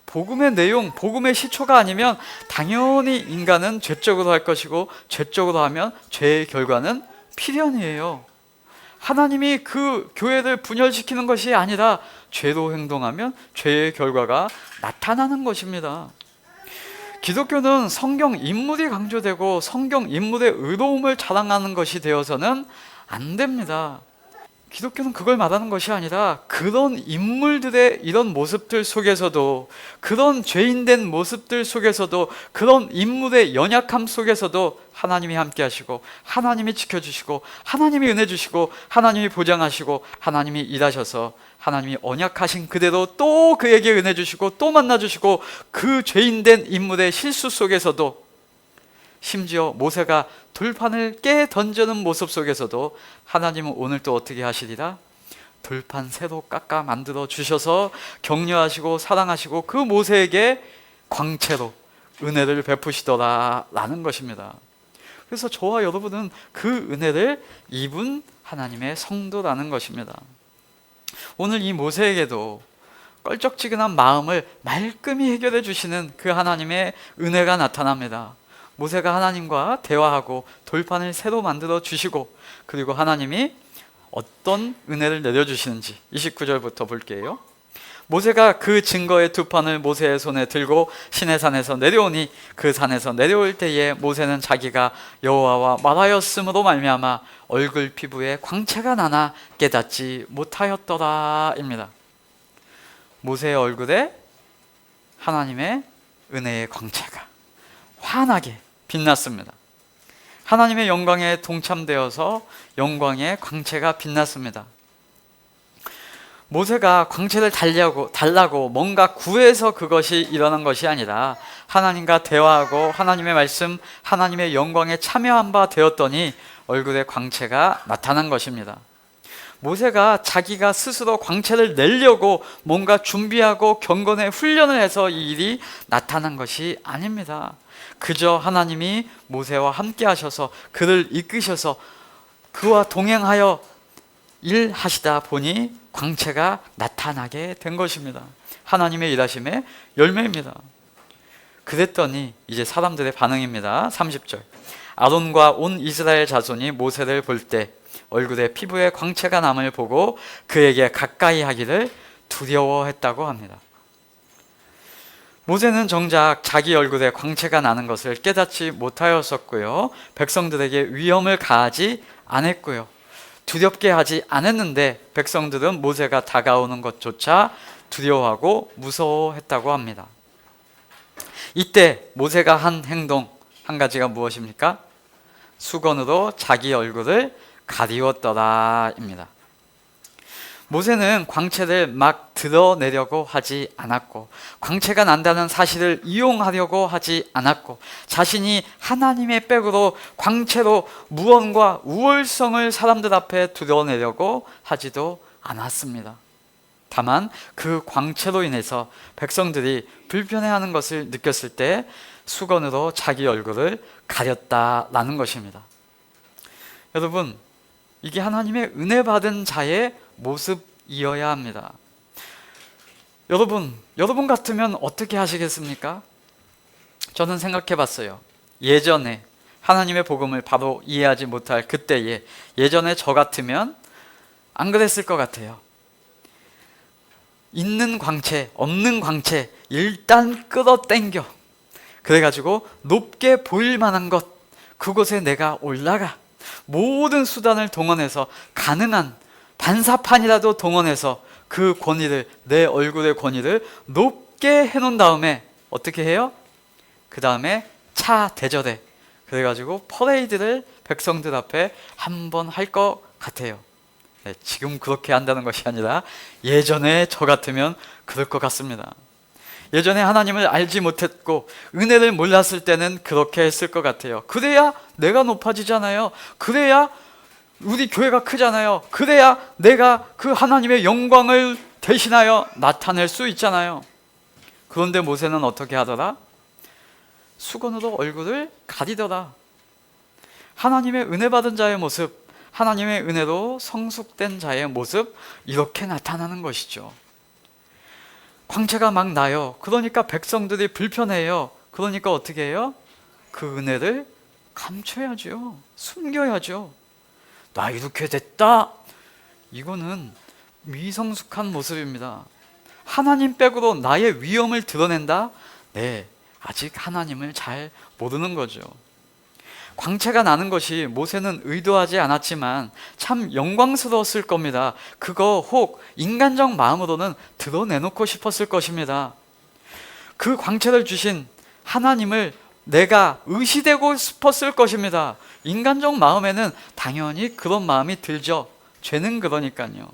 복음의 내용, 복음의 시초가 아니면 당연히 인간은 죄적으로 할 것이고, 죄적으로 하면 죄의 결과는 필연이에요. 하나님이 그 교회를 분열시키는 것이 아니라 죄로 행동하면 죄의 결과가 나타나는 것입니다. 기독교는 성경 인물이 강조되고 성경 인물의 의로움을 자랑하는 것이 되어서는 안 됩니다. 기독교는 그걸 말하는 것이 아니라 그런 인물들의 이런 모습들 속에서도, 그런 죄인된 모습들 속에서도, 그런 인물의 연약함 속에서도 하나님이 함께 하시고, 하나님이 지켜주시고, 하나님이 은혜 주시고, 하나님이 보장하시고, 하나님이 일하셔서 하나님이 언약하신 그대로 또 그에게 은혜 주시고 또 만나주시고, 그 죄인된 인물의 실수 속에서도, 심지어 모세가 돌판을 깨 던지는 모습 속에서도 하나님은 오늘 또 어떻게 하시리라? 돌판 새로 깎아 만들어 주셔서 격려하시고 사랑하시고 그 모세에게 광채로 은혜를 베푸시더라 라는 것입니다. 그래서 저와 여러분은 그 은혜를 입은 하나님의 성도라는 것입니다. 오늘 이 모세에게도 껄쩍지근한 마음을 말끔히 해결해 주시는 그 하나님의 은혜가 나타납니다. 모세가 하나님과 대화하고 돌판을 새로 만들어 주시고, 그리고 하나님이 어떤 은혜를 내려주시는지 29절부터 볼게요. 모세가 그 증거의 두 판을 모세의 손에 들고 시내산에서 내려오니 그 산에서 내려올 때에 모세는 자기가 여호와와 말하였으므로 말미암아 얼굴 피부에 광채가 나나 깨닫지 못하였더라 입니다. 모세의 얼굴에 하나님의 은혜의 광채가 환하게 빛났습니다. 하나님의 영광에 동참되어서 영광의 광채가 빛났습니다. 모세가 광채를 달라고 뭔가 구해서 그것이 일어난 것이 아니라 하나님과 대화하고 하나님의 말씀, 하나님의 영광에 참여한 바 되었더니 얼굴에 광채가 나타난 것입니다. 모세가 자기가 스스로 광채를 내려고 뭔가 준비하고 경건의 훈련을 해서 이 일이 나타난 것이 아닙니다. 그저 하나님이 모세와 함께 하셔서 그를 이끄셔서 그와 동행하여 일하시다 보니 광채가 나타나게 된 것입니다. 하나님의 일하심의 열매입니다. 그랬더니 이제 사람들의 반응입니다. 30절. 아론과 온 이스라엘 자손이 모세를 볼 때 얼굴에 피부에 광채가 남을 보고 그에게 가까이 하기를 두려워했다고 합니다. 모세는 정작 자기 얼굴에 광채가 나는 것을 깨닫지 못하였었고요, 백성들에게 위험을 가하지 않았고요, 두렵게 하지 않았는데 백성들은 모세가 다가오는 것조차 두려워하고 무서워했다고 합니다. 이때 모세가 한 행동 한 가지가 무엇입니까? 수건으로 자기 얼굴을 가리웠더라입니다. 모세는 광채를 막 드러내려고 하지 않았고, 광채가 난다는 사실을 이용하려고 하지 않았고, 자신이 하나님의 백으로 광채로 무언과 우월성을 사람들 앞에 드러내려고 하지도 않았습니다. 다만 그 광채로 인해서 백성들이 불편해하는 것을 느꼈을 때 수건으로 자기 얼굴을 가렸다라는 것입니다. 여러분, 이게 하나님의 은혜 받은 자의 모습이어야 합니다. 여러분 같으면 어떻게 하시겠습니까? 저는 생각해 봤어요. 예전에 하나님의 복음을 바로 이해하지 못할 그때에 예전에 저 같으면 안 그랬을 것 같아요. 있는 광채, 없는 광채 일단 끌어당겨, 그래가지고 높게 보일 만한 것, 그곳에 내가 올라가 모든 수단을 동원해서 가능한 반사판이라도 동원해서 그 권위를, 내 얼굴의 권위를 높게 해놓은 다음에 어떻게 해요? 그 다음에 차 대절해, 그래가지고 퍼레이드를 백성들 앞에 한번 할 것 같아요. 네, 지금 그렇게 한다는 것이 아니라 예전에 저 같으면 그럴 것 같습니다. 예전에 하나님을 알지 못했고 은혜를 몰랐을 때는 그렇게 했을 것 같아요. 그래야 내가 높아지잖아요. 그래야 우리 교회가 크잖아요. 그래야 내가 그 하나님의 영광을 대신하여 나타낼 수 있잖아요. 그런데 모세는 어떻게 하더라? 수건으로 얼굴을 가리더라. 하나님의 은혜 받은 자의 모습, 하나님의 은혜로 성숙된 자의 모습, 이렇게 나타나는 것이죠. 광채가 막 나요. 그러니까 백성들이 불편해요. 그러니까 어떻게 해요? 그 은혜를 감춰야죠. 숨겨야죠. 나 이렇게 됐다. 이거는 미성숙한 모습입니다. 하나님 백으로 나의 위엄을 드러낸다? 네, 아직 하나님을 잘 모르는 거죠. 광채가 나는 것이 모세는 의도하지 않았지만 참 영광스러웠을 겁니다. 그거 혹 인간적 마음으로는 드러내놓고 싶었을 것입니다. 그 광채를 주신 하나님을 내가 의시되고 싶었을 것입니다. 인간적 마음에는 당연히 그런 마음이 들죠. 죄는 그러니까요.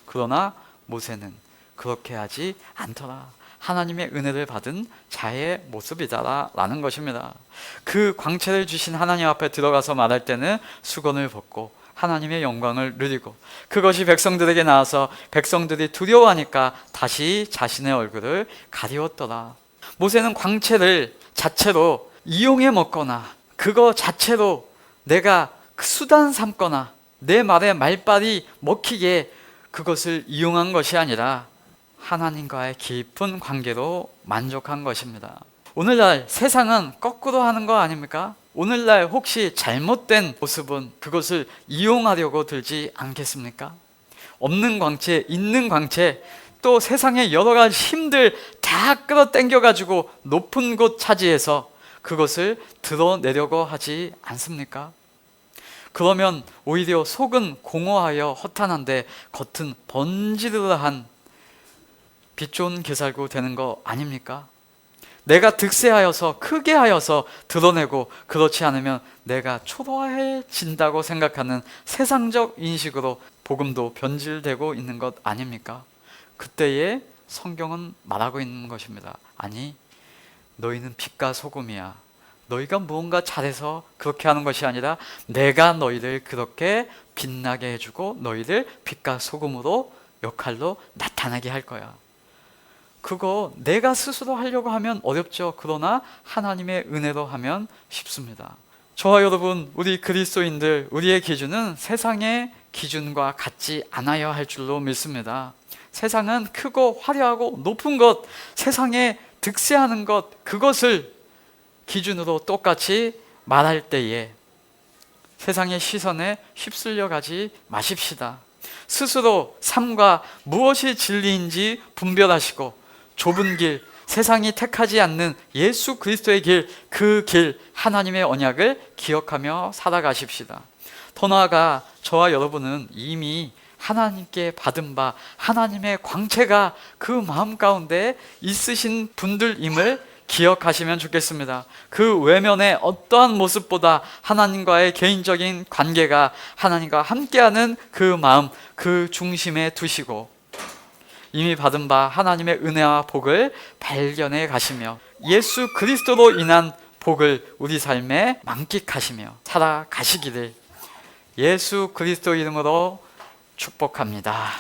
그러나 모세는 그렇게 하지 않더라. 하나님의 은혜를 받은 자의 모습이다 라는 것입니다. 그 광채를 주신 하나님 앞에 들어가서 말할 때는 수건을 벗고 하나님의 영광을 누리고, 그것이 백성들에게 나와서 백성들이 두려워하니까 다시 자신의 얼굴을 가리웠더라. 모세는 광채를 자체로 이용해 먹거나 그거 자체로 내가 수단 삼거나 내 말에 말빨이 먹히게 그것을 이용한 것이 아니라 하나님과의 깊은 관계로 만족한 것입니다. 오늘날 세상은 거꾸로 하는 거 아닙니까? 오늘날 혹시 잘못된 모습은 그것을 이용하려고 들지 않겠습니까? 없는 광채, 있는 광채, 또 세상의 여러 가지 힘들 다 끌어당겨 가지고 높은 곳 차지해서 그것을 드러내려고 하지 않습니까? 그러면 오히려 속은 공허하여 허탄한데 겉은 번지르르한 빛 좋은 게살구 되는 거 아닙니까? 내가 득세하여서 크게 하여서 드러내고 그렇지 않으면 내가 초라해진다고 생각하는 세상적 인식으로 복음도 변질되고 있는 것 아닙니까? 그때에 성경은 말하고 있는 것입니다. 아니, 너희는 빛과 소금이야. 너희가 무언가 잘해서 그렇게 하는 것이 아니라 내가 너희를 그렇게 빛나게 해주고 너희를 빛과 소금으로 역할로 나타나게 할 거야. 그거 내가 스스로 하려고 하면 어렵죠. 그러나 하나님의 은혜로 하면 쉽습니다. 저와 여러분, 우리 그리스도인들, 우리의 기준은 세상의 기준과 같지 않아야 할 줄로 믿습니다. 세상은 크고 화려하고 높은 것, 세상에 득세하는 것, 그것을 기준으로 똑같이 말할 때에 세상의 시선에 휩쓸려 가지 마십시다. 스스로 삶과 무엇이 진리인지 분별하시고 좁은 길, 세상이 택하지 않는 예수 그리스도의 길, 그 길, 하나님의 언약을 기억하며 살아가십시다. 더 나아가 저와 여러분은 이미 하나님께 받은 바 하나님의 광채가 그 마음 가운데 있으신 분들임을 기억하시면 좋겠습니다. 그 외면의 어떠한 모습보다 하나님과의 개인적인 관계가 하나님과 함께하는 그 마음, 그 중심에 두시고 이미 받은 바 하나님의 은혜와 복을 발견해 가시며 예수 그리스도로 인한 복을 우리 삶에 만끽하시며 살아가시기를 예수 그리스도 이름으로 축복합니다.